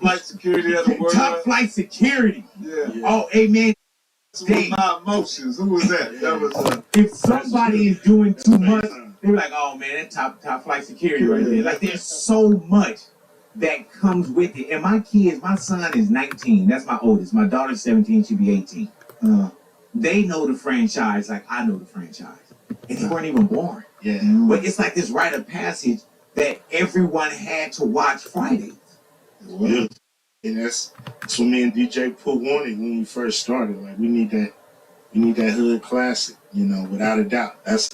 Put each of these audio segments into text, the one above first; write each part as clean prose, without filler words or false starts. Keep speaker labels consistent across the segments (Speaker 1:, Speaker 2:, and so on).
Speaker 1: flight security of the world.
Speaker 2: Top flight security.
Speaker 1: Yeah.
Speaker 2: Oh, amen.
Speaker 1: With my emotions. Who was that? That was.
Speaker 2: If somebody is doing too much, they're like, "Oh man, that top flight security right there." Like, there's so much that comes with it. And my kids, my son is 19. That's my oldest. My daughter's 17. She'll be 18. They know the franchise like I know the franchise, and they weren't even born.
Speaker 3: Yeah.
Speaker 2: But it's like this rite of passage that everyone had to watch Fridays.
Speaker 3: Yeah. And that's what me and DJ Pooh wanted when we first started. Like, we need that hood classic, you know, without a doubt. That's,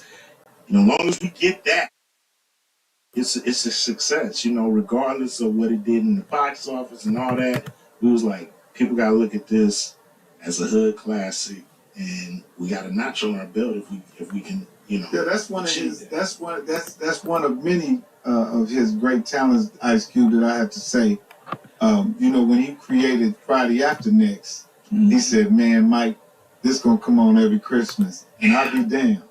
Speaker 3: you know, as long as we get that, it's a success, you know, regardless of what it did in the box office and all that. We was like, people gotta look at this as a hood classic, and we got a notch on our belt if we can, you know.
Speaker 1: Yeah, that's one of his. That's one of many of his great talents, Ice Cube, that I have to say. You know, when he created Friday After Next, he said, "Man, Mike, this gonna come on every Christmas, and I'll be damned.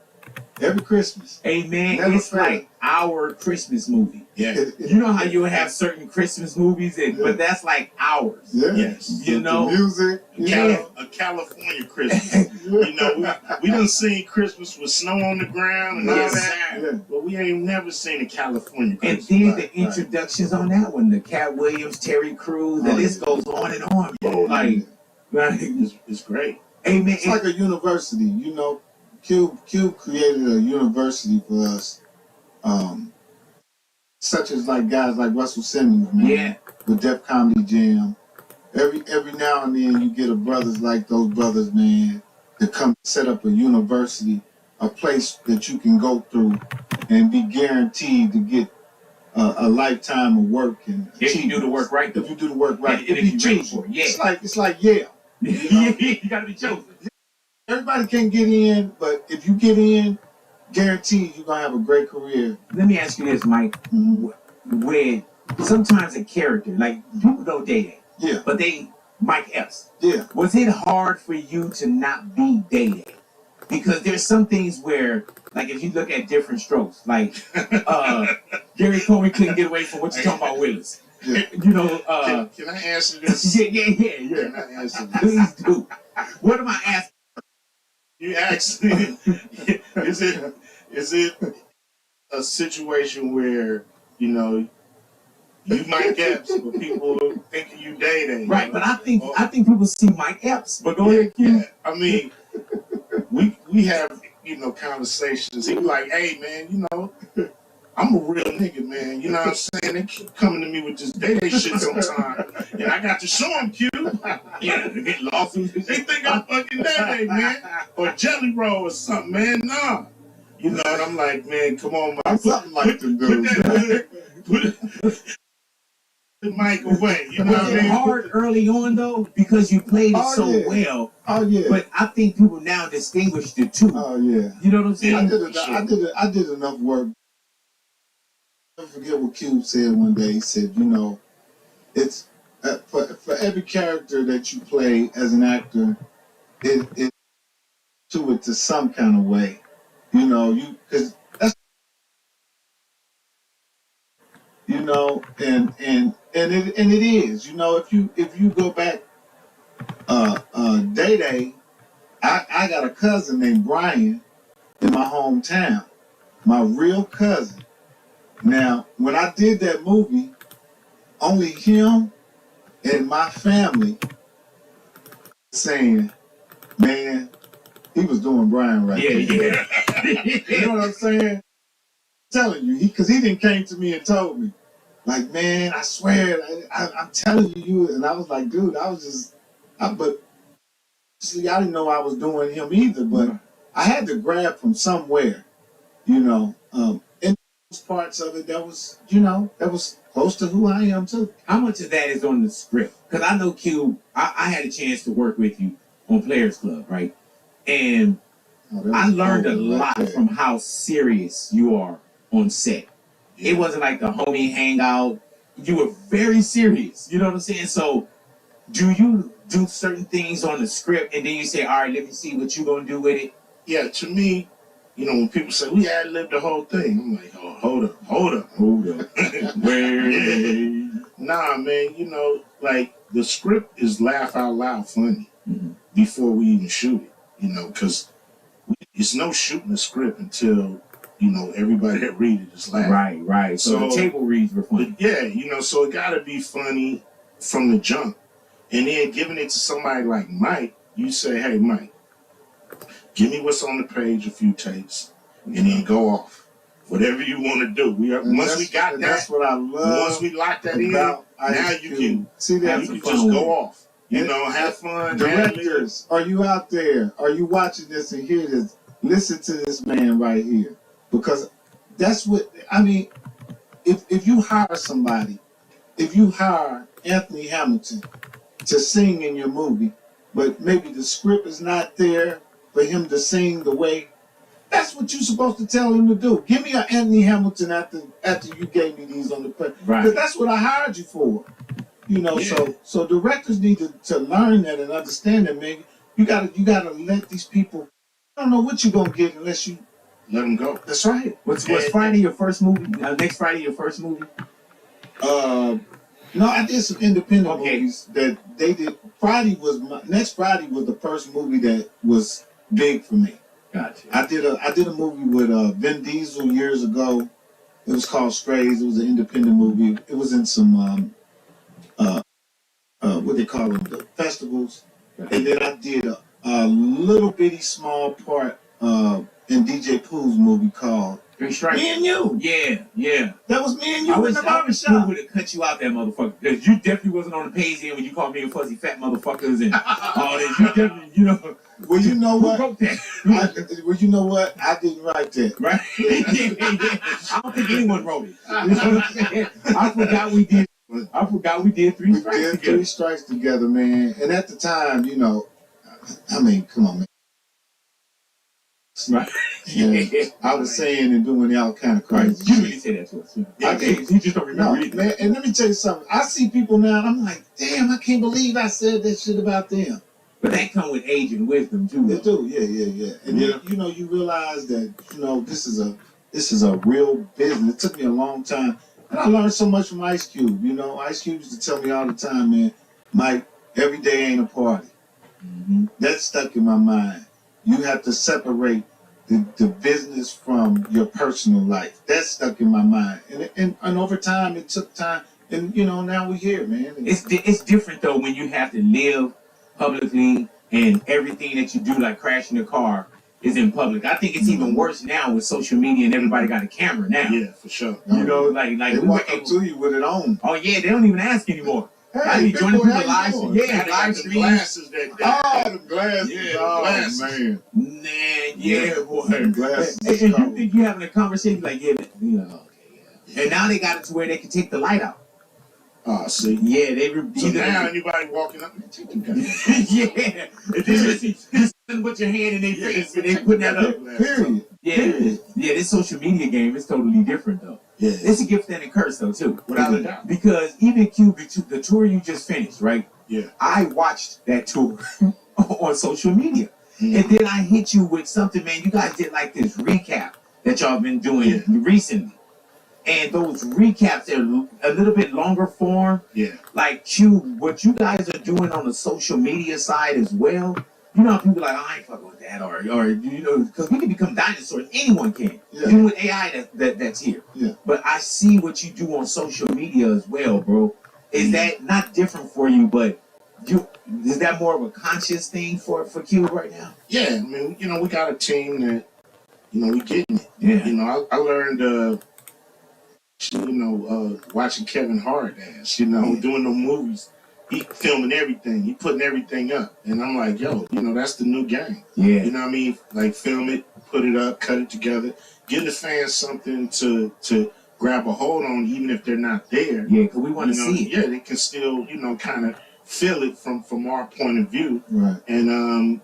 Speaker 1: Every Christmas."
Speaker 2: Hey man, it's like our Christmas movie.
Speaker 3: Yeah.
Speaker 2: You know how you have certain Christmas movies, but that's like ours.
Speaker 1: Yeah.
Speaker 3: Yes.
Speaker 2: You know,
Speaker 1: the music.
Speaker 3: A California Christmas. You know, we done seen Christmas with snow on the ground and all that, but we ain't never seen a California Christmas.
Speaker 2: And then the introductions on that one, the Cat Williams, Terry Crews, the list goes on and on, bro. Like
Speaker 3: it's great.
Speaker 2: Hey man,
Speaker 1: it's like a university. You know, Cube created a university for us. Such as like guys like Russell Simmons, man.
Speaker 2: Yeah.
Speaker 1: With Def Comedy Jam. Every now and then you get a brothers like those brothers, man, that come set up a university, a place that you can go through and be guaranteed to get a lifetime of work and
Speaker 2: if you do the work right.
Speaker 1: If you do the work right.
Speaker 2: And if you choose for it, yeah.
Speaker 1: It's like Yale.
Speaker 2: You gotta be chosen.
Speaker 1: Everybody can't get in, but if you get in, guaranteed you're gonna have a great career.
Speaker 2: Let me ask you this, Mike. When sometimes a character, like people don't date it, but they Mike Epps.
Speaker 1: Yeah.
Speaker 2: Was it hard for you to not be dated? Because there's some things where, like if you look at Different Strokes, like Gary Coleman couldn't get away from what you're talking about Willis.
Speaker 1: Yeah.
Speaker 2: You know,
Speaker 3: can I answer this?
Speaker 2: Yeah.
Speaker 3: Can I answer this?
Speaker 2: Please do. What am I asking?
Speaker 3: You asked me, is it a situation where, you know, you Mike Epps, but people thinking you dating?
Speaker 2: Right, but I think people see Mike Epps. But go ahead, Q.
Speaker 3: Yeah. I mean, we have, you know, conversations. He be like, "Hey man, you know, I'm a real nigga, man. You know what I'm saying? They keep coming to me with this day shit sometimes. And I got to show them, Q. Yeah, they get lawsuits. They think I'm fucking day, man. Or Jelly Roll or something, man. Nah. You know, and I'm like, man, come on, man.
Speaker 1: Something like them dudes.
Speaker 3: Put the mic away. You know what I mean?
Speaker 2: Hard early on, though, because you played it so well.
Speaker 1: Oh, yeah.
Speaker 2: But I think people now distinguish the two.
Speaker 1: Oh, yeah.
Speaker 2: You know what I'm saying?
Speaker 1: I did enough work. I forget what Cube said one day. He said, you know, it's for every character that you play as an actor, it to it to some kind of way. You know, because that's, you know, and it is. You know, if you go back, Day, I got a cousin named Brian in my hometown, my real cousin. Now, when I did that movie, only him and my family saying, man, he was doing Brian right there.
Speaker 2: Yeah.
Speaker 1: You know what I'm saying? I'm telling you, because he didn't came to me and told me, like, man, I swear, I'm telling you, and I was like, dude, but see, I didn't know I was doing him either, but I had to grab from somewhere, you know, parts of it that was close to who I am too.
Speaker 2: How much of that is on the script? Because I know Q, I had a chance to work with you on Players Club, right? And I learned a lot from how serious you are on set. Yeah. It wasn't like the homie hangout. You were very serious. You know what I'm saying? So do you do certain things on the script and then you say, all right, let me see what you're going to do with it?
Speaker 3: Yeah, to me, you know, when people say, we ad-libbed the whole thing, I'm like, oh, hold up.
Speaker 2: Wait.
Speaker 3: Nah, man, you know, like the script is laugh out loud funny before we even shoot it, because it's no shooting a script until everybody that read it is laughing.
Speaker 2: Right. So the table reads were funny.
Speaker 3: Yeah, so it gotta be funny from the jump. And then giving it to somebody like Mike, you say, hey Mike, give me what's on the page, a few takes, and then go off. Whatever you want to do. Once we got that,
Speaker 1: that's what I love.
Speaker 3: Once we lock that in, now you can
Speaker 1: see that
Speaker 3: you can just go off. Have fun.
Speaker 1: Directors, are you out there? Are you watching this and hear this? Listen to this man right here, because that's what I mean. If you hire somebody, if you hire Anthony Hamilton to sing in your movie, but maybe the script is not there for him to sing the way. That's what you're supposed to tell him to do. Give me an Anthony Hamilton after you gave me these on the plate.
Speaker 2: Right.
Speaker 1: Because that's what I hired you for. So directors need to learn that and understand that, man. You gotta let these people. I don't know what you're gonna get unless you
Speaker 3: let them go.
Speaker 1: That's right.
Speaker 2: Was Friday your first movie? Next Friday your first movie?
Speaker 1: No, I did some independent movies that they did. Next Friday was the first movie that was big for me.
Speaker 2: Gotcha. I
Speaker 1: did a movie with Vin Diesel years ago. It was called Strays. It was an independent movie. It was in some what they call them, the festivals. Right. And then I did a little bitty small part in DJ Pooh's movie called
Speaker 2: Three Strikes.
Speaker 1: Me and You.
Speaker 2: Yeah.
Speaker 1: That was Me and You in the barbershop.
Speaker 2: I would have cut you out, that motherfucker, because you definitely wasn't on the page then when you called me a fuzzy fat motherfuckers and all this. You definitely,
Speaker 1: Well, you know
Speaker 2: who
Speaker 1: what?
Speaker 2: wrote that?
Speaker 1: Well, you know what? I didn't write that.
Speaker 2: Right? I don't think anyone wrote it. You know what I'm saying? I forgot we did Three Strikes together.
Speaker 1: Three Strikes together, man. And at the time, I mean, come on, man.
Speaker 2: Right.
Speaker 1: I was saying and doing all kind of crazy.
Speaker 2: You really say that to us. You just don't remember it.
Speaker 1: Man, and let me tell you something. I see people now and I'm like, damn, I can't believe I said that shit about them.
Speaker 2: But that comes with age and wisdom too.
Speaker 1: They do, yeah. And then, you realize that, this is a real business. It took me a long time. And I learned so much from Ice Cube. Ice Cube used to tell me all the time, man, Mike, every day ain't a party. Mm-hmm. That stuck in my mind. You have to separate the business from your personal life. That stuck in my mind. And over time, it took time. And, now we're here, man.
Speaker 2: It's different, though, when you have to live publicly and everything that you do, like crashing a car, is in public. I think it's even worse now with social media and everybody got a camera now.
Speaker 3: Yeah, for sure.
Speaker 2: Like
Speaker 1: they walk up to you with it on.
Speaker 2: Oh, yeah, they don't even ask anymore.
Speaker 1: Hey,
Speaker 2: I be joining people live.
Speaker 3: Yeah, live streams. Glasses
Speaker 1: the glasses.
Speaker 3: Yeah,
Speaker 1: glasses.
Speaker 2: Man, yeah, boy.
Speaker 1: Glasses.
Speaker 2: And you think you're having a conversation like, okay, yeah. And now they got it to where they can take the light out.
Speaker 3: Oh, see.
Speaker 2: Yeah,
Speaker 3: so now anybody walking up, take them guys.
Speaker 2: Yeah. And then just put your hand in their face and they putting that up.
Speaker 1: Period.
Speaker 2: Yeah, this social media game is totally different, though.
Speaker 3: Yeah.
Speaker 2: It's a gift and a curse, though, too.
Speaker 3: Without a doubt.
Speaker 2: Because even Cube, the tour you just finished, right?
Speaker 3: Yeah.
Speaker 2: I watched that tour on social media. Mm. And then I hit you with something, man. You guys did like this recap that y'all been doing recently. And those recaps are a little bit longer form.
Speaker 3: Yeah.
Speaker 2: Like, Cube, what you guys are doing on the social media side as well. People like, I ain't fucking with that, or because we can become dinosaurs. Anyone can, even with AI that's here.
Speaker 1: Yeah.
Speaker 2: But I see what you do on social media as well, bro. Is that not different for you? But is that more of a conscious thing for Cube right now?
Speaker 3: Yeah, I mean, we got a team that, we getting it.
Speaker 2: Yeah.
Speaker 3: I learned, watching Kevin Hart as, doing the movies. He filming everything. He putting everything up. And I'm like, yo, that's the new game.
Speaker 2: Yeah.
Speaker 3: You know what I mean? Like, film it, put it up, cut it together. Give the fans something to grab a hold on, even if they're not there.
Speaker 2: Yeah, because we want to see it.
Speaker 3: Yeah, they can still, kind of feel it from our point of view.
Speaker 1: Right.
Speaker 3: And,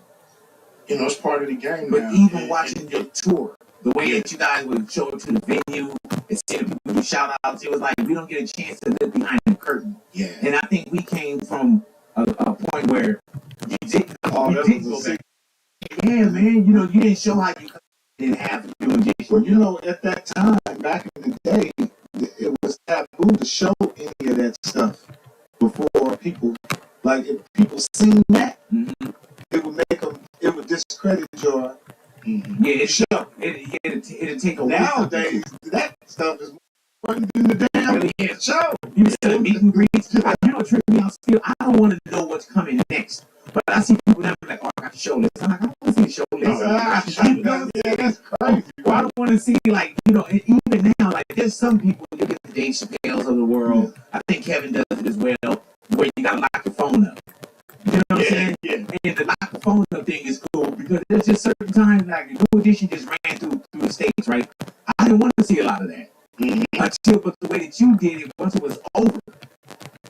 Speaker 3: it's part of the game
Speaker 2: but
Speaker 3: now.
Speaker 2: But even watching your tour, the way that you guys would show up to the venue and see the people do shout outs, it was like we don't get a chance to look behind the curtain.
Speaker 3: Yeah.
Speaker 2: And I think we came from a point where you didn't go back. Yeah, man. You didn't show how you didn't have to do it.
Speaker 1: Well, at that time, back in the day, it was taboo to show any of that stuff before people, like if people seen that,
Speaker 2: Mm-hmm.
Speaker 1: it would make them, it would discredit your
Speaker 2: Yeah,
Speaker 1: show.
Speaker 2: It'll take away.
Speaker 1: Nowadays, that stuff is more important than the damn show.
Speaker 2: You said a meet and greet. You know what tripped me out still? I don't want to know what's coming next. But I see people that are like, oh, I got the show list. I'm like, I don't want to see the show list.
Speaker 1: Yeah, that's crazy.
Speaker 2: Well, I don't want to see, like, you know, and even now, like, there's some people, you get the Dave Chappelle's of the world. I think Kevin does it as well, where you got to lock your phone up. You know what I'm saying?
Speaker 3: Yeah.
Speaker 2: And the lock the phone up thing is cool because there's just certain times, like, New Edition just ran through the States, right? I didn't want to see a lot of that. But the way that you did it, once it was over,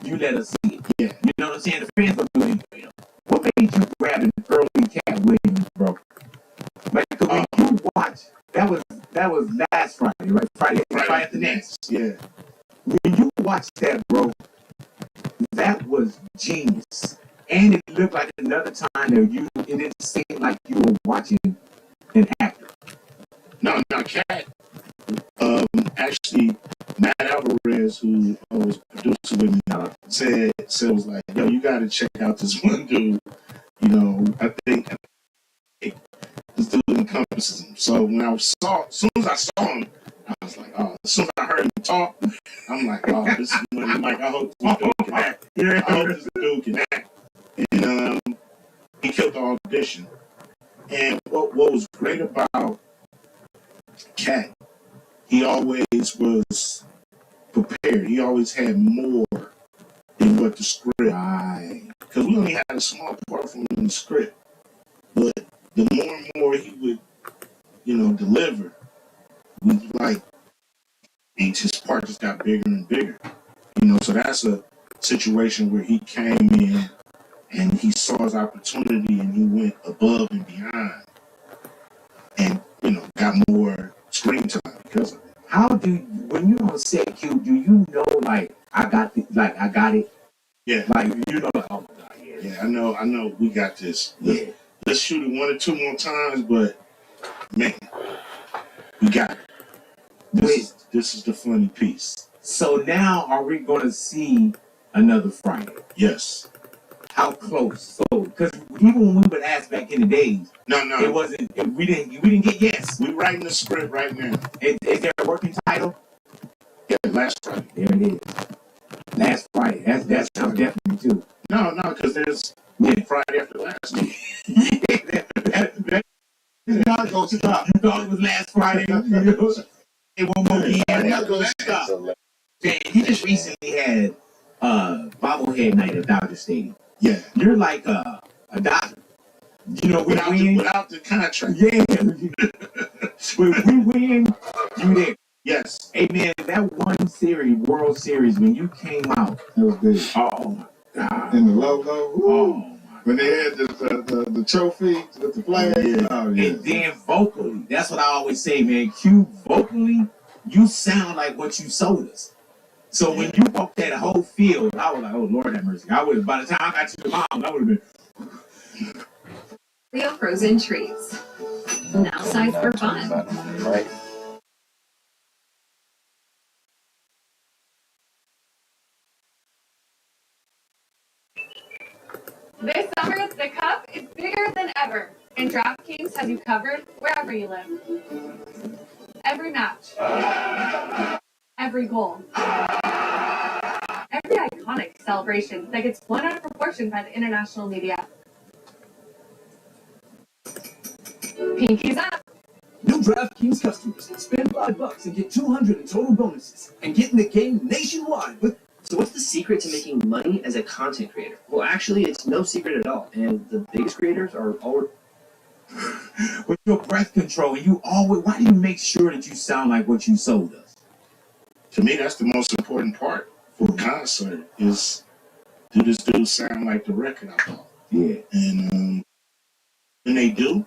Speaker 2: you let us see it. Yeah. You know what I'm saying? The fans were doing it. What made you grab an early Cat Williams, bro? Like, when you watch, that was last Friday, right? Friday after next.
Speaker 3: Yeah.
Speaker 2: When you watched that, bro, that was genius. And it looked like another time that it didn't seem like you were watching an actor.
Speaker 3: No, Cat. Actually, Matt Alvarez, who was producer with me, said was like, yo, you got to check out this one dude. You know, I think this dude encompasses him. So when as soon as I saw him, I was like, oh, as soon as I heard him talk, I'm like, oh, this is when I'm like, I hope this dude can act. I hope this dude can act. And he killed the audition. And what was great about Cat, he always was prepared. He always had more than what the script.
Speaker 2: Right.
Speaker 3: Because we only had a small part from the script. But the more and more he would, you know, deliver, we like, and his part just got bigger and bigger. You know, so that's a situation where he came in and he saw his opportunity and he went above and beyond. And, you know, got more screen time because of it.
Speaker 2: How do when you're on set, Q, do you know, like, I got it?
Speaker 3: Yeah.
Speaker 2: Like, you know, like, oh my God, yeah.
Speaker 3: Yeah, I know we got this.
Speaker 2: Yeah.
Speaker 3: Let's shoot it 1 or 2 more times, but man, we got it. This is the funny piece.
Speaker 2: So now are we gonna see another Friday?
Speaker 3: Yes.
Speaker 2: How close? So, because even when we would ask back in the days,
Speaker 3: No.
Speaker 2: it wasn't. We didn't get yes.
Speaker 3: We're writing the script right now.
Speaker 2: Is there a working title?
Speaker 3: Yeah, last Friday.
Speaker 2: There it is. Last Friday. That's definitely too.
Speaker 3: No, because there's Friday after last.
Speaker 1: You're not gonna stop.
Speaker 2: You thought it was last Friday. It won't go again.
Speaker 1: I'm not gonna stop.
Speaker 2: Man, he just recently had bobblehead night at Dodger Stadium.
Speaker 3: Yeah.
Speaker 2: You're like a doctor. You know,
Speaker 3: without the contract.
Speaker 2: Yeah. When we win, you there.
Speaker 3: Yes.
Speaker 2: Hey man, that one series, World Series, when you came out,
Speaker 1: That was big.
Speaker 2: oh my God.
Speaker 1: And the logo. Woo.
Speaker 2: Oh my God.
Speaker 1: When they had the trophy with the flag.
Speaker 3: Yeah.
Speaker 1: Oh, yeah.
Speaker 2: And then vocally, that's what I always say, man. Q, vocally, you sound like what you sold us. So when you walked that whole field, I was like, oh Lord have mercy. I would, by the time I got to the mom, I would have been.
Speaker 4: Real frozen treats. Now size for fun.
Speaker 5: Right.
Speaker 6: This summer, the cup is bigger than ever, and DraftKings has you covered wherever you live. Every match, every goal, every iconic celebration that gets blown out of proportion by the international media. Pinkies up.
Speaker 7: New DraftKings customers spend $5 and get $200 in total bonuses, and get in the game nationwide with.
Speaker 5: So what's the secret to making money as a content creator? Well, actually, it's no secret at all. And the biggest creators are all...
Speaker 2: With your breath control, and you always, why do you make sure that you sound like what you sold us?
Speaker 3: To me, that's the most important part for a concert is, do this dude sound like the record I bought?
Speaker 2: Yeah.
Speaker 3: And when they do,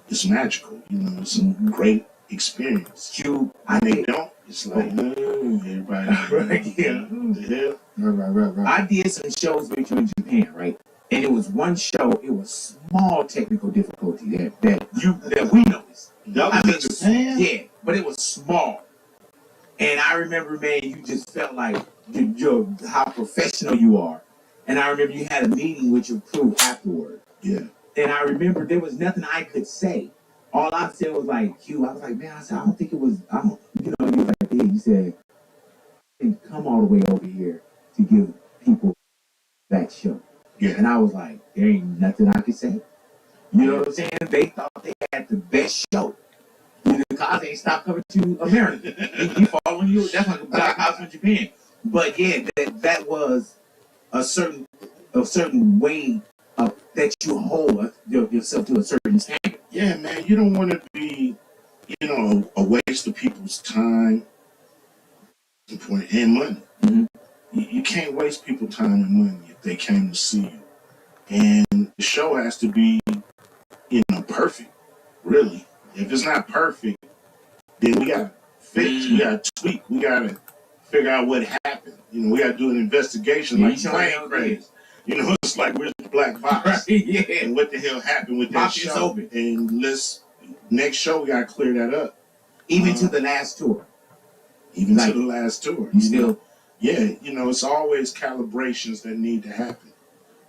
Speaker 3: it's magical. You know, it's a great experience.
Speaker 2: Q,
Speaker 3: When they don't, it's like, everybody,
Speaker 2: Right, yeah.
Speaker 3: the hell?
Speaker 1: Right.
Speaker 2: I did some shows with you in Japan, right? And it was one show, it was small technical difficulty that we noticed.
Speaker 1: That was in Japan?
Speaker 2: Yeah, but it was small. And I remember, man, you just felt like how professional you are. And I remember you had a meeting with your crew afterward.
Speaker 3: Yeah.
Speaker 2: And I remember there was nothing I could say. All I said was like, Q, I was like, man, I said, I don't think it was, I don't, you know, he was like, yeah, you said, come all the way over here to give people that show.
Speaker 3: Yeah.
Speaker 2: And I was like, there ain't nothing I could say. You know what I'm saying? They thought they had the best show. You know, because they ain't stopped coming to America. He following you. That's like a black house in Japan. But yeah, that was a certain way that you hold yourself to a certain standard.
Speaker 3: Yeah, man, you don't want to be, you know, a waste of people's time and money.
Speaker 2: Mm-hmm.
Speaker 3: You can't waste people's time and money if they came to see you. And the show has to be, you know, perfect, really. If it's not perfect, then we got to fix, we got to tweak, we got to figure out what happened. You know, we got to do an investigation like plane crash. You know, it's like, where's the black box?
Speaker 2: Right, yeah.
Speaker 3: And what the hell happened with that show?
Speaker 2: Open.
Speaker 3: And next show, we got to clear that up.
Speaker 2: Even to the last tour.
Speaker 3: Even to the last tour.
Speaker 2: You still?
Speaker 3: Yeah, you know, it's always calibrations that need to happen.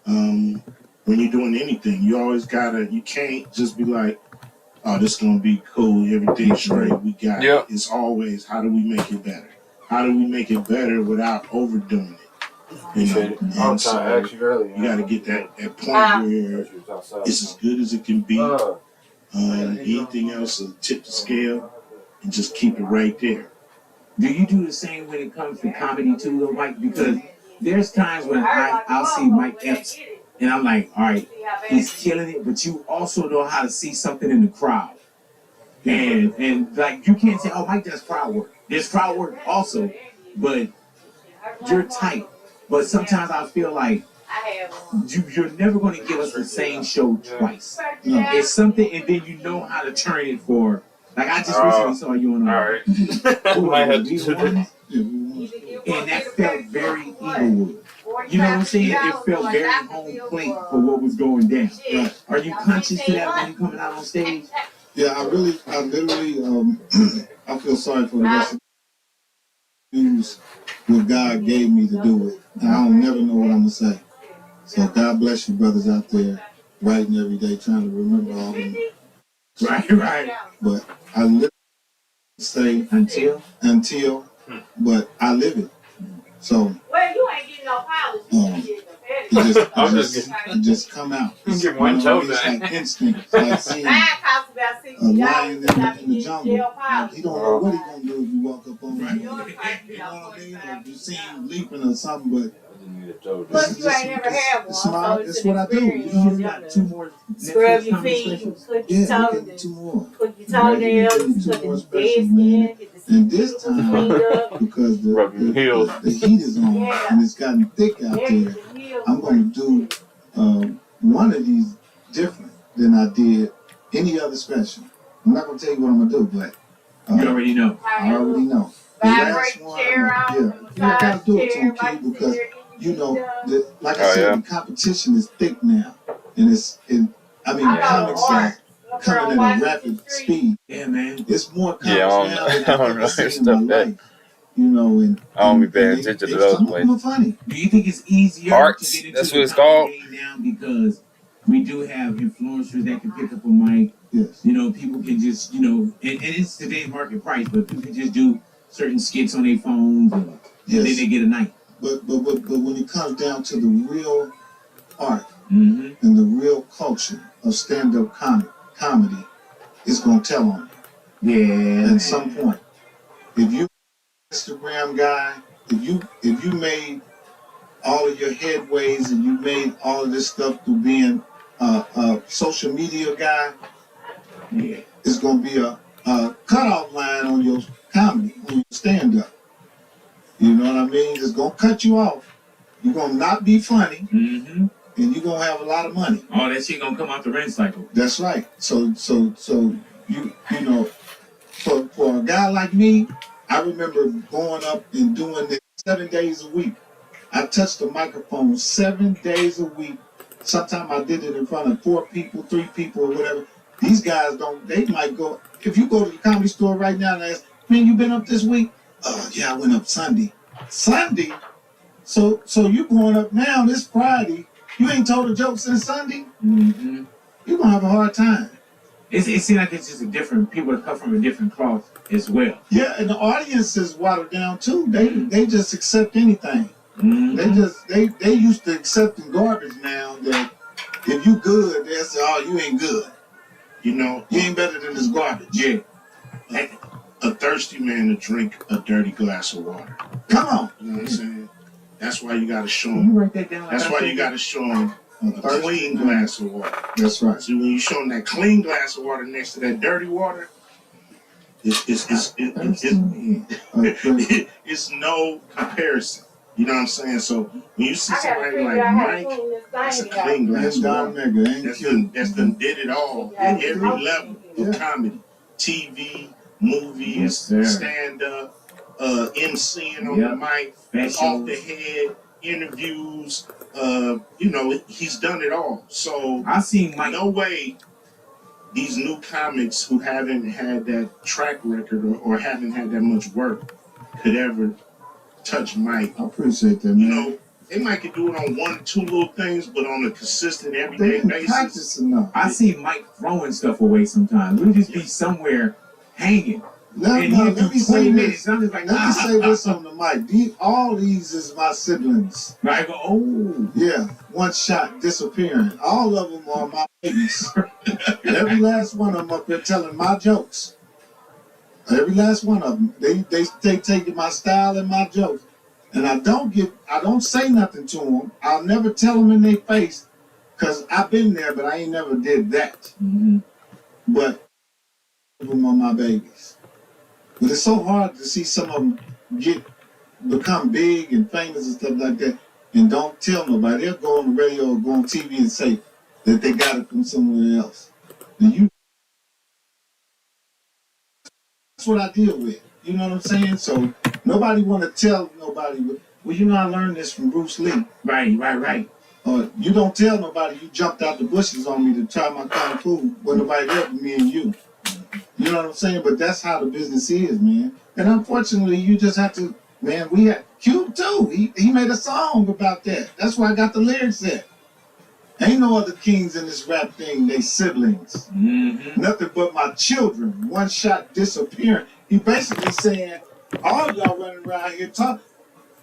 Speaker 3: When you're doing anything, you can't just be like, oh, this is going to be cool, everything's straight, we got it. It's always, how do we make it better? How do we make it better without overdoing it? You know, and so you got to get that point where it's as good as it can be. Anything else will tip the scale and just keep it right there.
Speaker 2: Do you do the same when it comes to comedy too, though, Mike? Because there's times when I'll see Mike Epps and I'm like, all right, he's killing it, but you also know how to see something in the crowd. And like, you can't say, oh, Mike does crowd work. There's crowd work also, but you're tight. But sometimes I feel like you're never going to give us the same show twice. No. It's something, and then you know how to turn it for. Like, I just recently saw you on and that felt very Eaglewood. You know what I'm saying? It felt very home plate for what was going down. Right. Are you conscious to that when you're coming out on stage?
Speaker 1: Yeah, I literally, I feel sorry for the rest of the use what God gave me to do it. And I don't never know what I'm going to say. So God bless you brothers out there writing every day, trying to remember all of them.
Speaker 2: Right.
Speaker 1: But I literally say until, but I live it. So
Speaker 8: you ain't getting no polish.
Speaker 1: It just come out. It's,
Speaker 9: get one toe
Speaker 1: it's like instinct. It's like seeing a lion in the jungle. Like, he don't know what he's gonna do if you walk up on him. You know what I mean? Or you see him leaping or something, but
Speaker 8: plus you ain't never had one, so
Speaker 1: it's what I do.
Speaker 2: You got 2 more.
Speaker 8: Scrub your feet, put your toenails,
Speaker 1: 2 more.
Speaker 8: Put your toenails, put your dead skin, get the
Speaker 1: and this time, because the heat is on and it's gotten thick out there, I'm going to do one of these different than I did any other special. I'm not going to tell you what I'm going to do, but
Speaker 2: you already know.
Speaker 1: I already know. The last one, I got to do it to him, Key, because you know, like I said, the competition is thick now, and comics are coming at a rapid speed.
Speaker 2: Yeah, man.
Speaker 1: It's more comics now than I've ever seen in my life. You know, and
Speaker 9: I don't be paying attention to those places.
Speaker 1: Funny.
Speaker 2: Do you think it's easier
Speaker 9: Arts,
Speaker 2: to get into
Speaker 9: that's
Speaker 2: the
Speaker 9: what it's called
Speaker 2: now because we do have influencers that can pick up a mic?
Speaker 1: Yes.
Speaker 2: You know, people can just, you know, and it's today's market price, but people can just do certain skits on their phones, and then they get a night.
Speaker 1: But when it comes down to the real art and the real culture of stand-up comedy, it's gonna tell on you. Yeah. At some point, if you Instagram guy, if you made all of your headways and you made all of this stuff through being a social media guy, it's gonna be a cutoff line on your comedy, on your stand-up. You know what I mean? It's gonna cut you off. You're gonna not be funny, and you're gonna have a lot of money.
Speaker 2: All that shit gonna come out the rent cycle.
Speaker 1: That's right. So you know, for a guy like me, I remember going up and doing this 7 days a week. I touched the microphone 7 days a week. Sometimes I did it in front of 4 people, 3 people, or whatever. These guys don't. They might go. If you go to the Comedy Store right now and ask, "Man, you been up this week?" Yeah, I went up Sunday. Sunday? So you going up now this Friday? You ain't told a joke since Sunday.
Speaker 2: Mm-hmm.
Speaker 1: You're gonna have a hard time.
Speaker 2: It seems like it's just a different people that come from a different cloth as well.
Speaker 1: Yeah, and the audience is watered down too. They just accept anything.
Speaker 2: Mm-hmm.
Speaker 1: They used to accepting garbage now. That if you good, they say, oh, you ain't good.
Speaker 3: You know,
Speaker 1: You ain't better than this garbage.
Speaker 2: Yeah.
Speaker 3: A thirsty man to drink a dirty glass of water.
Speaker 1: Come on.
Speaker 3: You know what I'm saying? That's why you got to show
Speaker 2: Can
Speaker 3: him.
Speaker 2: you write that down?
Speaker 3: That's why you got to show him a clean glass of water.
Speaker 1: That's right.
Speaker 3: See, when you show him that clean glass of water next to that dirty water, it's no comparison. You know what I'm saying? So when you see somebody like Mike, it's a clean glass of water. That's done did it all at every level of comedy, TV, movies, stand-up, MCing on the mic, off the head, interviews. You know, he's done it all. So
Speaker 2: I seen Mike.
Speaker 3: No way these new comics who haven't had that track record or haven't had that much work could ever touch Mike.
Speaker 1: I appreciate that, man.
Speaker 3: You know, they might could do it on one or two little things, but on a consistent everyday basis.
Speaker 2: I see Mike throwing stuff away sometimes. We'll just be somewhere hanging.
Speaker 1: Let me say this on the mic. All these is my siblings.
Speaker 2: Right? Oh.
Speaker 1: Yeah, one shot disappearing. All of them are my babies. Every last one of them up there telling my jokes. Every last one of them. They take my style and my jokes. And I don't say nothing to them. I'll never tell them in their face because I've been there, but I ain't never did that.
Speaker 2: Mm-hmm.
Speaker 1: But them are my babies. But it's so hard to see some of them become big and famous and stuff like that and don't tell nobody. They'll go on the radio or go on TV and say that they got it from somewhere else. And that's what I deal with. You know what I'm saying? So nobody want to tell nobody. Well, you know, I learned this from Bruce Lee.
Speaker 2: Right.
Speaker 1: You don't tell nobody you jumped out the bushes on me to try my kung fu when nobody there but me and you. You know what I'm saying? But that's how the business is, man. And unfortunately, you just have to, man, we had Cube too. He made a song about that. That's why I got the lyrics there. Ain't no other kings in this rap thing, they siblings.
Speaker 2: Mm-hmm.
Speaker 1: Nothing but my children. One shot disappearing. He basically saying, all y'all running around here talking.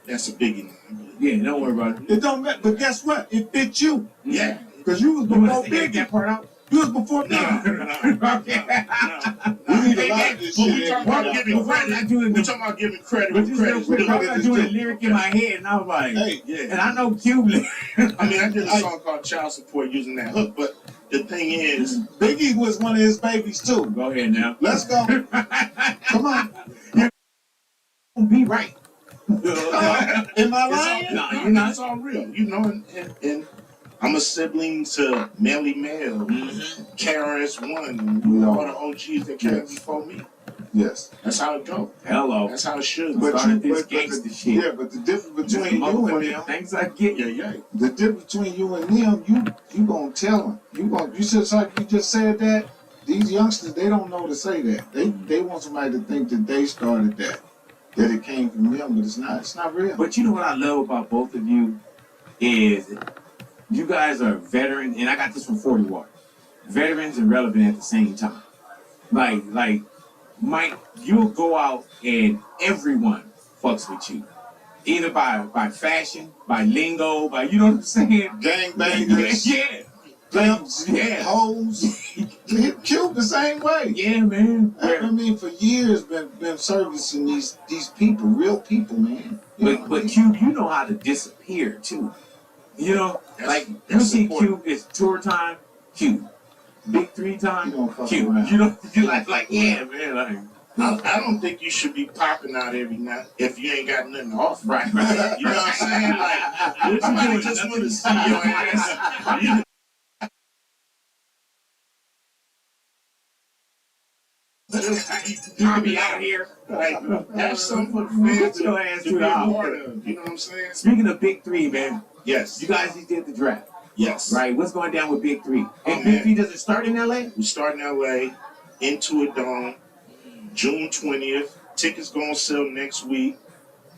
Speaker 3: That's a biggie.
Speaker 2: Yeah, don't worry about it.
Speaker 1: It don't matter, but guess what? It fit you.
Speaker 3: Yeah.
Speaker 1: Because you was before
Speaker 2: Big. That part out?
Speaker 1: You was before
Speaker 3: No.
Speaker 1: We need a lot of this
Speaker 3: But
Speaker 1: shit.
Speaker 3: we talking about giving credit. We talking about giving credit.
Speaker 2: I'm doing a lyric in my head, and I was like,
Speaker 1: hey,
Speaker 3: yeah.
Speaker 2: And I know Cube.
Speaker 3: I mean, I did a song called Child Support using that hook, but the thing is,
Speaker 1: Biggie was one of his babies too.
Speaker 2: Go ahead now.
Speaker 1: Let's go. Come on.
Speaker 2: Be right.
Speaker 1: Am I lying?
Speaker 3: No, you're not. It's all real. You know, and I'm a sibling to Melly Mel, KRS-One, and all the OGs that came before me.
Speaker 1: Yes.
Speaker 3: That's how it goes.
Speaker 2: Hello.
Speaker 3: That's how it should.
Speaker 2: But this gangster shit.
Speaker 1: Yeah, but the difference between you and them,
Speaker 2: things I get.
Speaker 3: Yeah.
Speaker 1: the difference between you and them, you gonna tell them. You just like you just said that. These youngsters, they don't know to say that. They want somebody to think that they started that it came from them, but it's not. It's not real.
Speaker 2: But you know what I love about both of you is you guys are veterans, and I got this from 40 Watt. Veterans and relevant at the same time. Like Mike, you'll go out and everyone fucks with you. Either by fashion, by lingo, by, you know what I'm saying?
Speaker 1: Gangbangers.
Speaker 2: Yeah.
Speaker 1: Pimps,
Speaker 2: Yeah.
Speaker 1: hoes. Cube the same way.
Speaker 2: Yeah, man.
Speaker 1: I mean, for years been servicing these people, real people, man.
Speaker 2: But Cube, you know how to disappear too. You know, you see Cube, it's tour time, Cube. Big 3 time, Cube.
Speaker 1: Around.
Speaker 2: You know, you like yeah, man.
Speaker 3: I don't think you should be popping out every night if you ain't got nothing to offer.
Speaker 2: Right.
Speaker 3: You know what I'm saying? Like, somebody just want to see your ass.
Speaker 2: I'll be out here.
Speaker 3: Like, have something for the fans
Speaker 2: Get your ass
Speaker 3: to
Speaker 2: to
Speaker 3: be
Speaker 2: the
Speaker 3: a
Speaker 2: house.
Speaker 3: part of. You know what I'm saying?
Speaker 2: Speaking of Big 3, man,
Speaker 3: Yes.
Speaker 2: you guys just did the draft.
Speaker 3: Yes.
Speaker 2: Right? What's going down with Big 3? And
Speaker 3: Oh,
Speaker 2: Big
Speaker 3: man.
Speaker 2: 3 doesn't start in LA?
Speaker 3: We start in LA, Into It Dome, June 20th. Tickets gonna sell next week.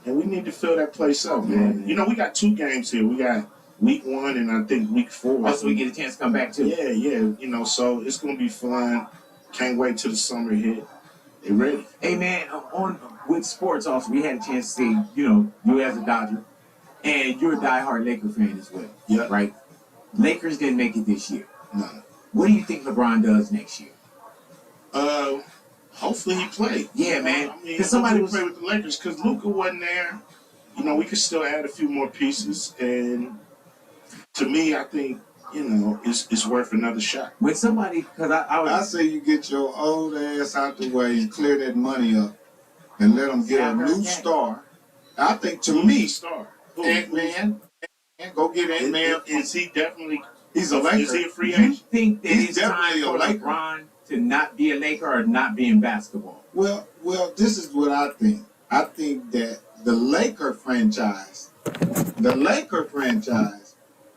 Speaker 3: And we need to fill that place up, man. You know, we got 2 games here. We got week 1 and I think week 4.
Speaker 2: Oh, so we get a chance to come back too.
Speaker 3: Yeah. You know, so it's gonna be fun. Can't wait till the summer hit. They ready.
Speaker 2: Hey man, with sports also, we had a chance to see, you as a Dodger, and you're a diehard Laker fan as well.
Speaker 3: Yeah.
Speaker 2: Right? Lakers didn't make it this year.
Speaker 3: No.
Speaker 2: What do you think LeBron does next year?
Speaker 3: Hopefully he played.
Speaker 2: Yeah, man.
Speaker 3: I mean,
Speaker 2: Because somebody
Speaker 3: play with the Lakers because Luka wasn't there. You know, we could still add a few more pieces, and to me, I think it's worth another shot.
Speaker 2: When somebody, because
Speaker 1: I say you get your old ass out the way and clear that money up, and let them get a new star. I think to me,
Speaker 3: star
Speaker 1: Ant-Man, go get Ant-Man.
Speaker 3: Is he definitely?
Speaker 1: He's a Laker.
Speaker 3: Is he a free
Speaker 2: you
Speaker 3: agent?
Speaker 2: think that
Speaker 1: He's
Speaker 2: it's time
Speaker 1: definitely
Speaker 2: for
Speaker 1: a Laker.
Speaker 2: LeBron to not be a Laker or not be in basketball?
Speaker 1: Well, this is what I think. I think that the Laker franchise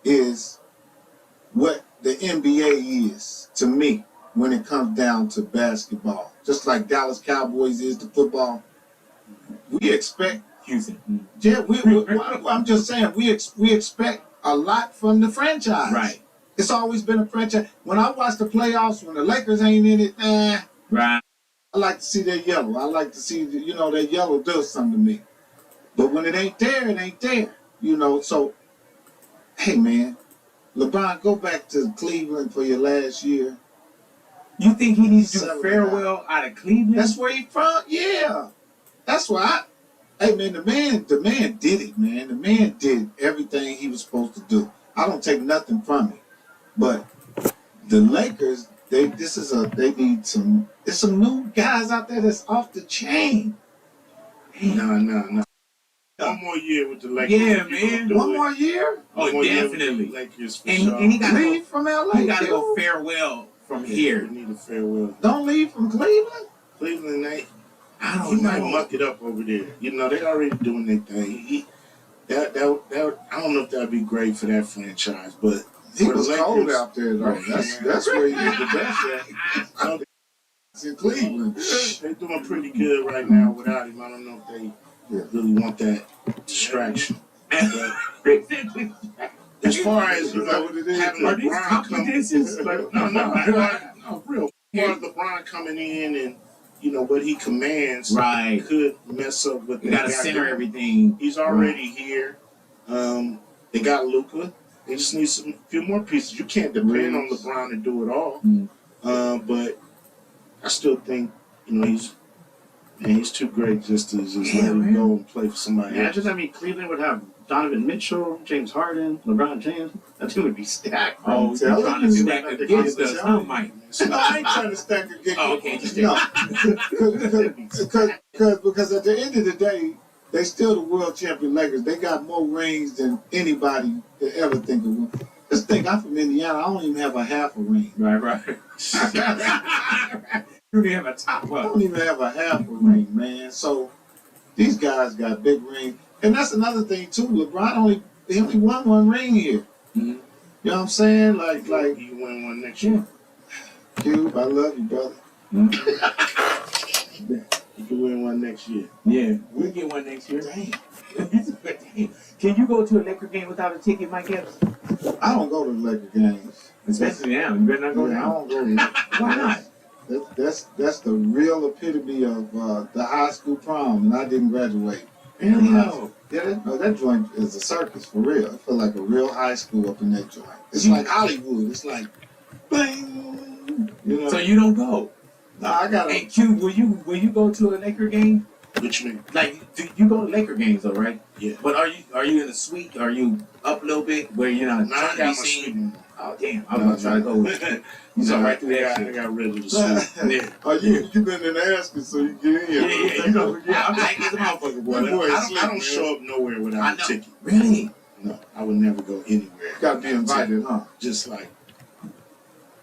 Speaker 1: is what the NBA is to me when it comes down to basketball. Just like Dallas Cowboys is to football. We expect
Speaker 2: Houston.
Speaker 1: Yeah, I'm just saying we expect a lot from the franchise.
Speaker 2: Right.
Speaker 1: It's always been a franchise. When I watch the playoffs, when the Lakers ain't in it,
Speaker 2: Right.
Speaker 1: I like to see that yellow. I like to see that yellow does something to me. But when it ain't there, it ain't there. So hey man, LeBron, go back to Cleveland for your last year.
Speaker 2: You think he needs to do farewell out of Cleveland?
Speaker 1: That's where he from? Yeah. That's why hey man, the man did it, man. The man did everything he was supposed to do. I don't take nothing from it. But the Lakers, they need there's some new guys out there that's off the chain.
Speaker 3: No. One more year with the Lakers.
Speaker 2: Yeah, man.
Speaker 1: One more year?
Speaker 2: Oh, definitely.
Speaker 3: Lakers for
Speaker 2: And
Speaker 3: sure.
Speaker 2: he got to
Speaker 1: leave from LA.
Speaker 2: He got to go farewell from here.
Speaker 3: We need a farewell.
Speaker 1: Don't leave from Cleveland.
Speaker 3: Cleveland,
Speaker 2: I
Speaker 3: he
Speaker 2: don't
Speaker 3: might
Speaker 2: know.
Speaker 3: muck it up over there. They already doing their thing. That I don't know if that'd be great for that franchise, but
Speaker 1: He
Speaker 3: for
Speaker 1: was
Speaker 3: the
Speaker 1: cold
Speaker 3: Lakers,
Speaker 1: out there though. That's where he did the best at. It's in Cleveland.
Speaker 3: They're doing pretty good right now without him. I don't know if they really want that distraction. But as far as having LeBron real. As far as LeBron coming in and what he commands,
Speaker 2: Right.
Speaker 3: could mess up with.
Speaker 2: You got to center everything.
Speaker 3: He's already here. They got Luka. They just need a few more pieces. You can't depend on LeBron to do it all. But I still think he's too great just to let him go and play for somebody else.
Speaker 5: Cleveland would have Donovan Mitchell, James Harden, LeBron James. That team would be stacked.
Speaker 2: Oh, you're trying to stack against us, huh, Mike?
Speaker 1: No, I ain't trying to stack against
Speaker 2: Oh, okay, just
Speaker 1: no. Because at the end of the day, they still the world champion Lakers. They got more rings than anybody could ever think of. Just think, I'm from Indiana. I don't even have a half a ring.
Speaker 2: Right. You don't have a top
Speaker 1: I
Speaker 2: one.
Speaker 1: don't even have a half a ring, man. So these guys got big rings. And that's another thing, too. LeBron only won one ring here.
Speaker 2: Mm-hmm.
Speaker 1: You know what I'm saying? Like
Speaker 3: you win one next year.
Speaker 1: Cube, I love you, brother.
Speaker 3: You can win one next year.
Speaker 2: Yeah, we'll get one next year. Damn. Can you go to a Laker game without a ticket, Mike Evans?
Speaker 1: I don't go to the Laker games.
Speaker 2: Especially now. You better not go
Speaker 1: I
Speaker 2: now.
Speaker 1: don't go to
Speaker 2: Why not?
Speaker 1: That's the real epitome of the high school prom, and I didn't graduate.
Speaker 2: Really? No.
Speaker 1: Yeah, that joint is a circus for real. I feel like a real high school up in that joint. It's like Hollywood. It's like, bang.
Speaker 2: So you don't go?
Speaker 1: Nah, I gotta.
Speaker 2: Hey, Q, will you go to a Laker game?
Speaker 3: What you mean?
Speaker 2: Like, do you go to Laker games though, right?
Speaker 3: Yeah.
Speaker 2: But are you in the suite? Are you up a little bit where you're not trying to be seen? Oh damn! I'm gonna try to go with you. You saw right through that shit.
Speaker 3: I got rid of the suit.
Speaker 2: Yeah.
Speaker 1: Oh, you been in asking, so you get in.
Speaker 2: Yeah. You know, I'm like as a motherfucker, boy.
Speaker 3: I don't show up nowhere without a ticket.
Speaker 2: Really?
Speaker 3: No, I would never go anywhere.
Speaker 1: Gotta be invited, huh?
Speaker 3: Just like,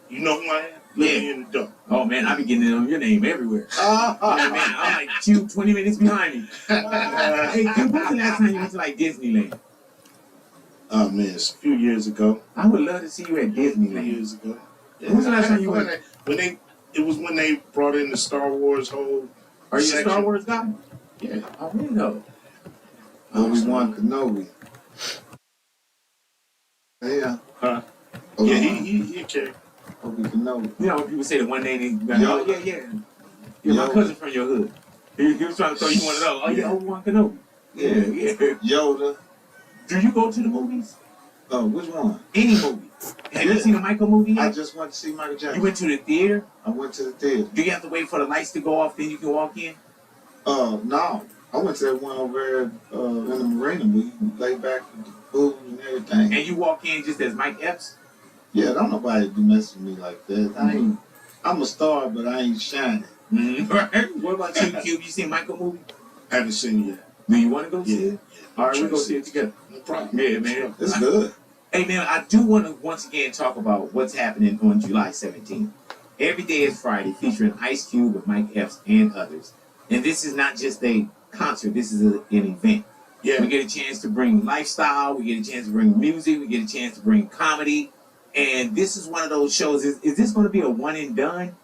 Speaker 3: you know who I am? Living in the dark.
Speaker 2: Oh man, I be getting it on your name everywhere. Yeah, man, I'm like 20 minutes behind me. Hey, Q, when's the last time you went to like Disneyland?
Speaker 3: Oh man, it's a few years ago.
Speaker 2: I would love to see you at Disneyland.
Speaker 3: Years ago. Yeah,
Speaker 2: When's the last time you went?
Speaker 3: When they brought in the Star Wars whole.
Speaker 2: Are you
Speaker 3: section.
Speaker 2: a Star Wars guy?
Speaker 3: Yeah.
Speaker 2: I really know.
Speaker 1: Obi-Wan Kenobi. Yeah.
Speaker 3: Huh? Yeah, he can.
Speaker 1: Obi Kenobi.
Speaker 2: You know, when people say the one name, they
Speaker 1: Yo.
Speaker 2: oh, yeah. Yeah, my cousin from your hood. He was trying to throw you one of those. Oh, yeah, Obi-Wan Kenobi. Yeah.
Speaker 1: Yoda.
Speaker 2: Do you go to the movies?
Speaker 1: Oh, which one?
Speaker 2: Any movie. Have you seen a Michael movie yet?
Speaker 1: I just went to see Michael Jackson.
Speaker 2: You went to the theater?
Speaker 1: I went to the theater.
Speaker 2: Do you have to wait for the lights to go off, then you can walk in?
Speaker 1: No. I went to that one over there in the marina. We lay back with the food and everything.
Speaker 2: And you walk in just as Mike Epps?
Speaker 1: Yeah, don't nobody do mess with me like that. I'm a star, but I ain't shining.
Speaker 2: Right. What about you, Cube? You seen Michael movie?
Speaker 3: Haven't seen it yet.
Speaker 2: Do you want to go see it?
Speaker 3: Yeah.
Speaker 2: All right, we'll go see it together.
Speaker 3: No problem.
Speaker 2: Yeah, man.
Speaker 1: It's good.
Speaker 2: Hey, man, I do want to once again talk about what's happening on July 17th. Every Day is Friday, featuring Ice Cube with Mike Epps and others. And this is not just a concert, this is an event.
Speaker 3: Yeah.
Speaker 2: We get a chance to bring lifestyle, we get a chance to bring music, we get a chance to bring comedy. And this is one of those shows. Is this going to be a one and done?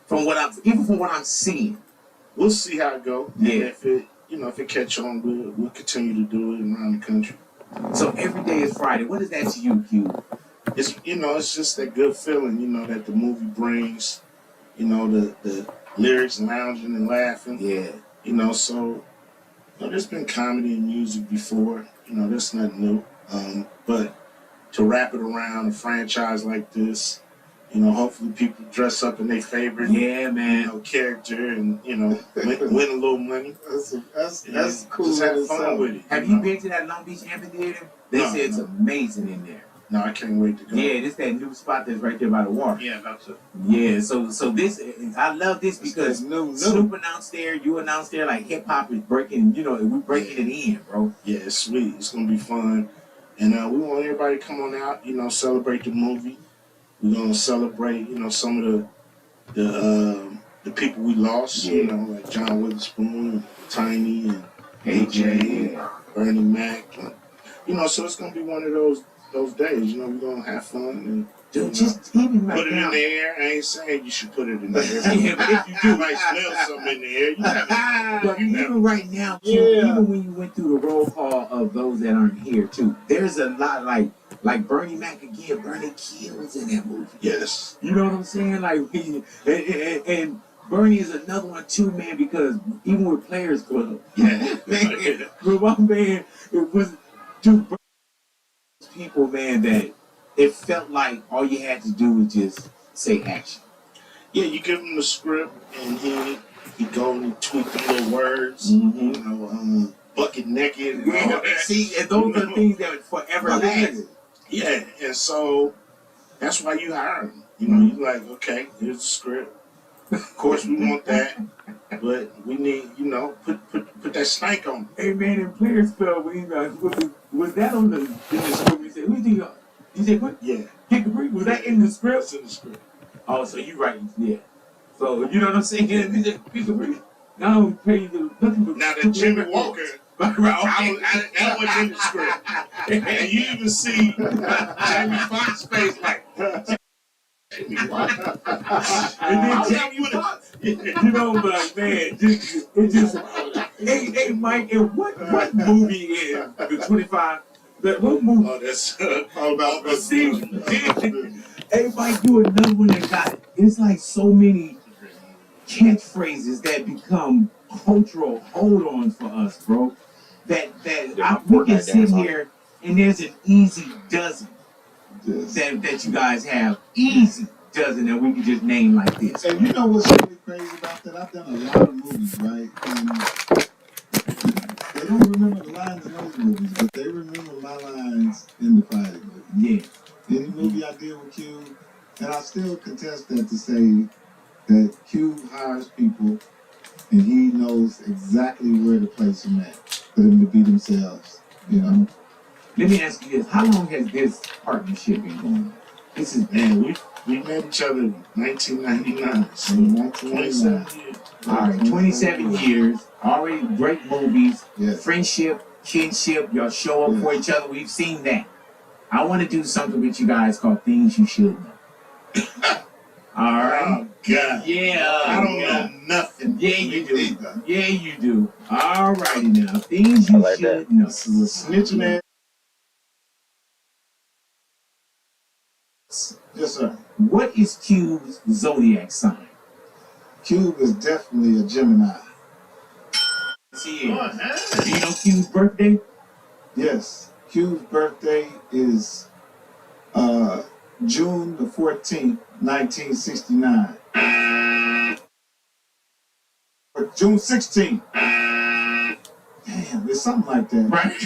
Speaker 2: From what I'm seeing.
Speaker 3: We'll see how it goes.
Speaker 2: Yeah.
Speaker 3: And if it catch on, we'll continue to do it around the country.
Speaker 2: So Every Day is Friday. What is that to you, Q?
Speaker 3: It's just that good feeling, that the movie brings, the lyrics, lounging and laughing.
Speaker 2: Yeah.
Speaker 3: So there's been comedy and music before, that's nothing new. But to wrap it around a franchise like this, hopefully people dress up in their favorite, character and, win a little money.
Speaker 1: That's cool.
Speaker 3: Just have fun with it.
Speaker 2: Have you been to that Long Beach amphitheater? They say it's amazing in there.
Speaker 3: No, I can't wait to go.
Speaker 2: Yeah, this that new spot that's right there by the water.
Speaker 3: Yeah, about to.
Speaker 2: Yeah, so this, I love this because Snoop announced there, you announced there, like hip hop is breaking, we're breaking it in, bro.
Speaker 3: Yeah, it's sweet. It's gonna be fun, and we want everybody to come on out, celebrate the movie. We're gonna celebrate, some of the people we lost, like John Witherspoon, Tiny, and AJ, Bernie Mac, and, so it's gonna be one of those days. We're gonna have fun and
Speaker 2: just even right
Speaker 3: put it
Speaker 2: now.
Speaker 3: in the air. I ain't saying you should put it in the air.
Speaker 2: Yeah, but if you do,
Speaker 3: you might smell something in the air. You never.
Speaker 2: But even right now, even when you went through the roll call of those that aren't here too, there's a lot like Bernie Mac again. Bernie kills in that movie.
Speaker 3: Yes.
Speaker 2: You know what I'm saying? Like and Bernie is another one too, man. Because even with Players Club, man, with my man, it was people, man, that it felt like all you had to do was just say action.
Speaker 3: Yeah, you give him the script and he go and tweak the little words. Bucket naked. And all that.
Speaker 2: See, and those are things that would forever last.
Speaker 3: Yeah, and so that's why you hire him. You're like, okay, here's the script. Of course, we want that, but we need, put that stank on.
Speaker 2: Hey, man, in Players Club, was that on the script? You said, who do you said what?
Speaker 3: Yeah.
Speaker 2: Was that in the script?
Speaker 3: It's in the script.
Speaker 2: Oh, so you right, yeah. So, you know what I'm saying? You said, I don't pay you nothing but...
Speaker 3: Now, that Jimmy Walker... That was in the script. And you even see Jamie Foxx's face like, Jamie Walker.
Speaker 2: And then Jamie Foxx, but man, it just, hey, Mike, and what movie is the 25? What movie?
Speaker 3: Oh, that's all about the
Speaker 2: scene. Hey, Mike, you another one that got it. It's like so many catchphrases that become cultural hold-ons for us, bro. We can sit here and there's an easy dozen that you guys have. Easy dozen that we can just name like this.
Speaker 1: And you know what's really crazy about that? I've done a lot of movies, right? And they don't remember the lines in those movies, but they remember my lines in the Friday movie.
Speaker 2: Yeah.
Speaker 1: In the movie I did with Q, and I still contest that to say that Q hires people and he knows exactly where to place them at for them to be themselves,
Speaker 2: Let me ask you this. How long has this partnership been going on?
Speaker 3: This is, man, we met each other in 1999. So 27 years.
Speaker 2: All right, 27 years. Already great movies.
Speaker 1: Yes.
Speaker 2: Friendship, kinship. Y'all show up for each other. We've seen that. I want to do something with you guys called Things You Should Know. All right.
Speaker 3: Oh, God.
Speaker 2: Yeah.
Speaker 3: I don't know nothing.
Speaker 2: Yeah, you do. Yeah, you do. All righty now. Things you
Speaker 9: like
Speaker 2: should
Speaker 9: that.
Speaker 2: know.
Speaker 1: This is a snitching ass. Yes, sir.
Speaker 2: What is Cube's zodiac sign?
Speaker 1: Cube is definitely a Gemini.
Speaker 2: See, do you know Cube's birthday?
Speaker 1: Yes. Cube's birthday is June the 14th, 1969. Or June 16th. Damn, it's something like that.
Speaker 2: Right.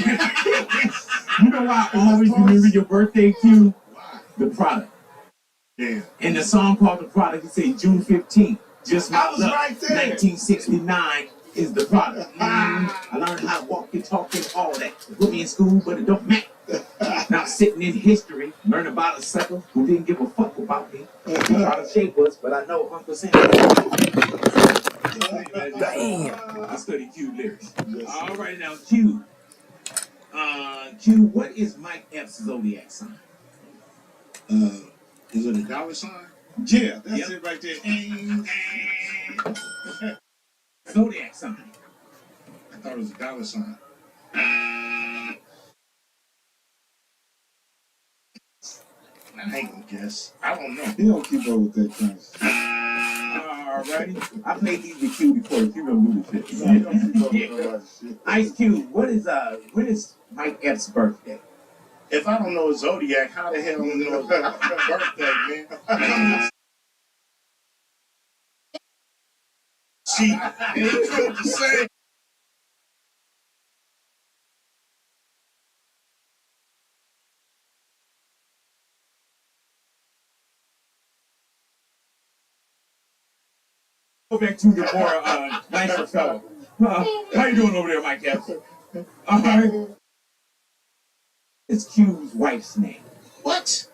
Speaker 2: You know why I always remember your birthday, Cube? The product.
Speaker 3: Yeah.
Speaker 2: In the song called The Product, it says June 15th. Just my luck.
Speaker 1: Right there.
Speaker 2: 1969 is the product. I learned how to walk and talk and all that. They put me in school, but it don't matter. Now sitting in history, learn about a sucker who didn't give a fuck about me. He tried to shape us, but I know 100%. Damn. I study Q lyrics. Yes. All right, now Q. Q, what is Mike Epps' zodiac sign?
Speaker 3: Is it a dollar sign?
Speaker 1: Yeah, that's it right there.
Speaker 2: Zodiac sign.
Speaker 3: I thought it was a dollar sign. I ain't gonna guess. I don't know.
Speaker 1: He don't keep up with that kind of shit.
Speaker 2: Alrighty. I played these with Q before. Q don't do this shit.
Speaker 1: He don't keep up with nobody's shit.
Speaker 2: Ice Cube, when is Mike Epps' birthday?
Speaker 3: If I don't know his zodiac, how the hell do I know his birthday, man? See, it's what you say.
Speaker 2: Go back to the more nicer fellow. How you doing over there, Mike Epps? All right. It's Q's wife's name.
Speaker 3: What?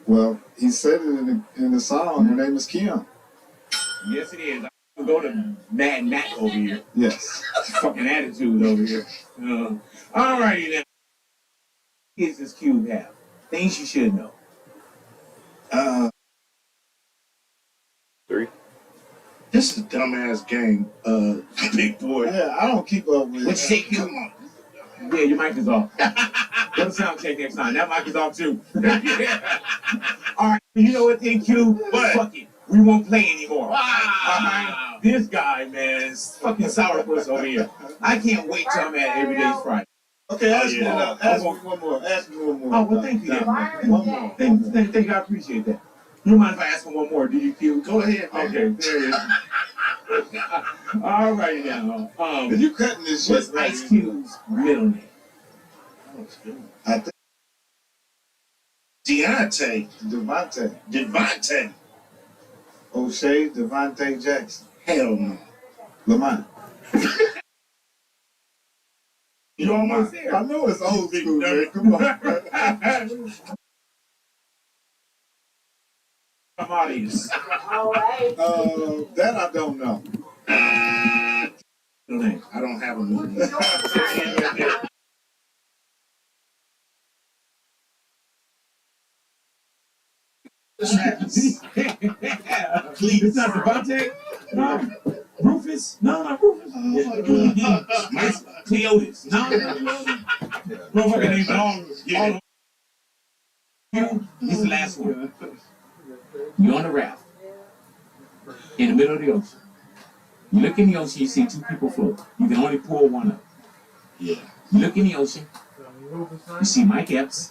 Speaker 1: Well, he said it in the song. Her name is Kim.
Speaker 2: Yes, it is. I'm going to go to Mad Matt over here.
Speaker 1: Yes.
Speaker 2: Fucking attitude over here. All righty then. Kids does Cube have? Things you should know.
Speaker 9: 3.
Speaker 3: This is a dumbass game, big boy.
Speaker 1: Yeah, I don't keep up with it.
Speaker 2: Let's shake you. Come on. Yeah, your mic is off. Go to sound check next time. That mic is off too. All right, you know what then, Q?
Speaker 3: What?
Speaker 2: Fuck it. We won't play anymore.
Speaker 3: Wow.
Speaker 2: All right. This guy, man, is fucking sourpuss over here. I can't wait till I'm at Everyday's Friday.
Speaker 1: Okay, ask me one more.
Speaker 2: Oh, well, thank you.
Speaker 1: One more.
Speaker 2: Thank you. I appreciate that. You mind if I ask him one more? Do you, Q?
Speaker 3: Go ahead, man.
Speaker 2: Okay, there it is. All right now.
Speaker 1: You cutting this shit?
Speaker 2: What's Ice Cube's middle name?
Speaker 1: I think
Speaker 3: Devontae.
Speaker 1: O'Shea Devontae Jackson.
Speaker 3: Hell no.
Speaker 1: Lamont.
Speaker 3: You almost there.
Speaker 1: I know it's old school, man. Come on.
Speaker 2: Audience.
Speaker 8: All right.
Speaker 1: That I don't know.
Speaker 3: I don't have a movie.
Speaker 2: Please. It's not Devontae? No. Rufus? No, not Rufus. Cleotis? No. Motherfucker named all. This is the last one. You're on a raft in the middle of the ocean. You look in the ocean, you see 2 people float. You can only pull one up.
Speaker 3: Yeah.
Speaker 2: You look in the ocean, you see Mike Epps,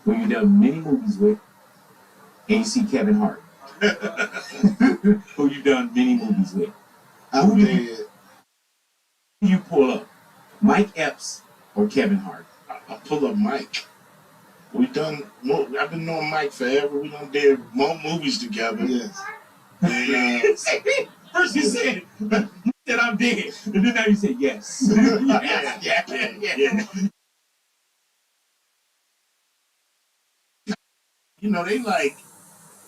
Speaker 2: who you've done many movies with, and you see Kevin Hart, who you've done many movies with.
Speaker 1: I'm dead.
Speaker 2: Who do you pull up? Mike Epps or Kevin Hart?
Speaker 3: I pull up Mike. I've been knowing Mike forever. We done did more movies together.
Speaker 1: Yes.
Speaker 3: And,
Speaker 2: First you said that I'm dead, and then now you say yes. Yeah.
Speaker 3: You know, they like,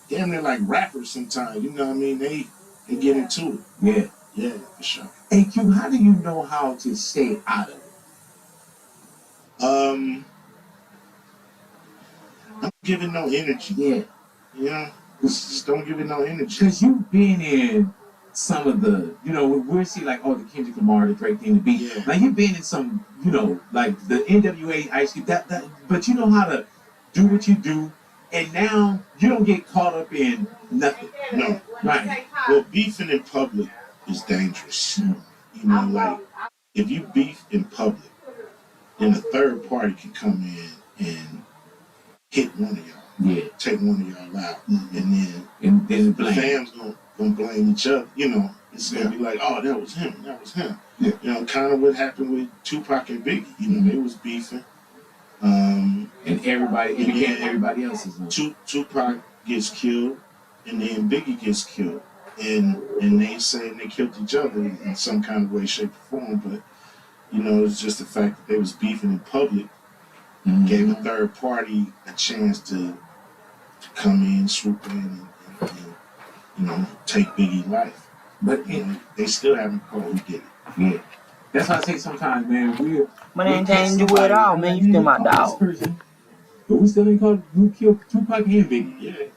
Speaker 3: damn, they're like rappers sometimes. You know what I mean? They get into it.
Speaker 2: Yeah.
Speaker 3: Yeah, for sure.
Speaker 2: Hey, Q, how do you know how to stay out of it?
Speaker 3: I'm giving no energy.
Speaker 2: Yeah.
Speaker 3: You know? Just don't give it no energy.
Speaker 2: Because you've been in some of the, we'll see like, the Kendrick Lamar, the Drake thing, the beat.
Speaker 3: Yeah.
Speaker 2: Like you've been in some, like the NWA, Ice Cube, but you know how to do what you do, and now you don't get caught up in nothing.
Speaker 3: No.
Speaker 2: Right.
Speaker 3: Well, beefing in public is dangerous. Like if you beef in public, then a third party can come in and hit one of y'all.
Speaker 2: Yeah.
Speaker 3: Take one of y'all out. And then the fans gonna blame each other. It's gonna be like, oh, that was him. Yeah. Kind of what happened with Tupac and Biggie. They was beefing.
Speaker 2: And everybody else is
Speaker 3: Tupac gets killed, and then Biggie gets killed. And they saying they killed each other in some kind of way, shape, or form. But, it's just the fact that they was beefing in public gave a third party a chance to come in, swoop in, and take Biggie's life.
Speaker 2: But
Speaker 3: they still haven't caught who did it.
Speaker 2: Yeah. That's why I say sometimes, man,
Speaker 10: Man, ain't changed you at all, man. You still my dog.
Speaker 2: But we still ain't called who killed Tupac and Biggie.
Speaker 3: Yeah.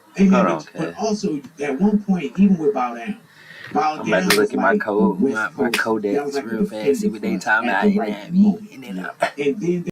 Speaker 2: But also, at one point, even with Bow Down,
Speaker 10: I'm about to look at my code, my Kodaks real fast, see what they talking about. And then